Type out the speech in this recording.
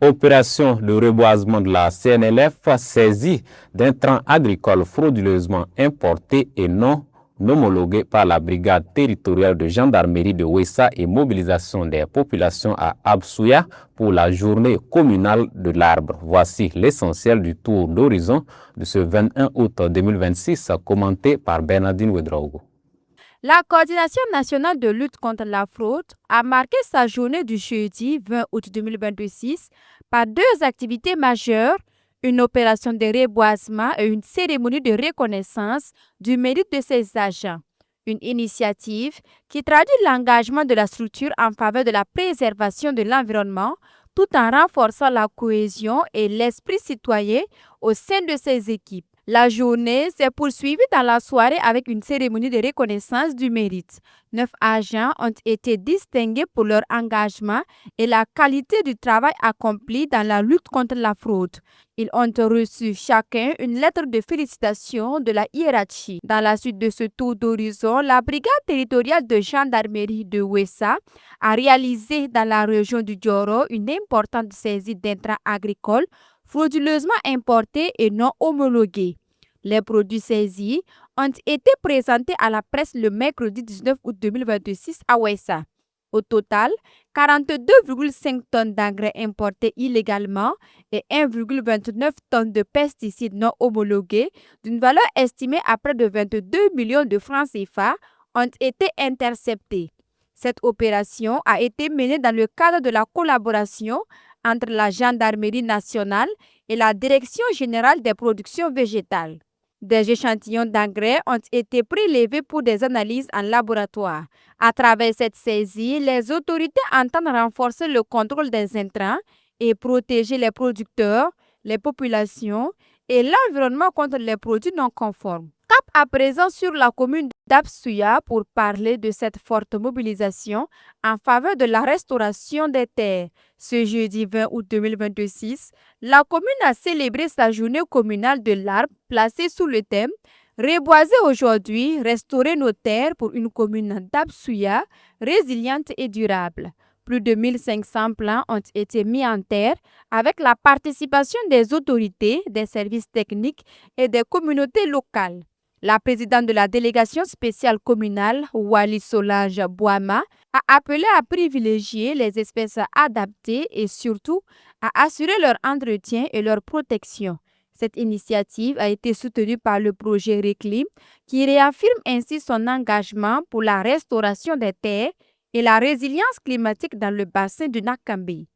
Opération de reboisement de la CNLF saisie d'intrants agricoles frauduleusement importés et non homologués par la brigade territoriale de gendarmerie de Ouessa et mobilisation des populations à Absouya pour la journée communale de l'arbre. Voici l'essentiel du tour d'horizon de ce 21 août 2026 commenté par Bernardine Ouedraogo. La Coordination nationale de lutte contre la fraude a marqué sa journée du jeudi 20 août 2026 par deux activités majeures, une opération de reboisement et une cérémonie de reconnaissance du mérite de ses agents. Une initiative qui traduit l'engagement de la structure en faveur de la préservation de l'environnement tout en renforçant la cohésion et l'esprit citoyen au sein de ses équipes. La journée s'est poursuivie dans la soirée avec une cérémonie de reconnaissance du mérite. 9 agents ont été distingués pour leur engagement et la qualité du travail accompli dans la lutte contre la fraude. Ils ont reçu chacun une lettre de félicitations de la hiérarchie. Dans la suite de ce tour d'horizon, la brigade territoriale de gendarmerie de Ouessa a réalisé dans la région du Djoro une importante saisie d'intrants agricoles frauduleusement importés et non homologués. Les produits saisis ont été présentés à la presse le mercredi 19 août 2026 à Ouessa. Au total, 42,5 tonnes d'engrais importés illégalement et 1,29 tonnes de pesticides non homologués d'une valeur estimée à près de 22 millions de francs CFA ont été interceptés. Cette opération a été menée dans le cadre de la collaboration entre la Gendarmerie nationale et la Direction générale des productions végétales. Des échantillons d'engrais ont été prélevés pour des analyses en laboratoire. À travers cette saisie, les autorités entendent renforcer le contrôle des intrants et protéger les producteurs, les populations et l'environnement contre les produits non conformes. Cap à présent sur la commune d'Absouya pour parler de cette forte mobilisation en faveur de la restauration des terres. Ce jeudi 20 août 2026, la commune a célébré sa journée communale de l'arbre placée sous le thème « Reboiser aujourd'hui, restaurer nos terres pour une commune d'Absouya résiliente et durable ». Plus de 1500 plants ont été mis en terre avec la participation des autorités, des services techniques et des communautés locales. La présidente de la délégation spéciale communale, Wali Solange Boama, a appelé à privilégier les espèces adaptées et surtout à assurer leur entretien et leur protection. Cette initiative a été soutenue par le projet RECLIM qui réaffirme ainsi son engagement pour la restauration des terres et la résilience climatique dans le bassin du Nakambi.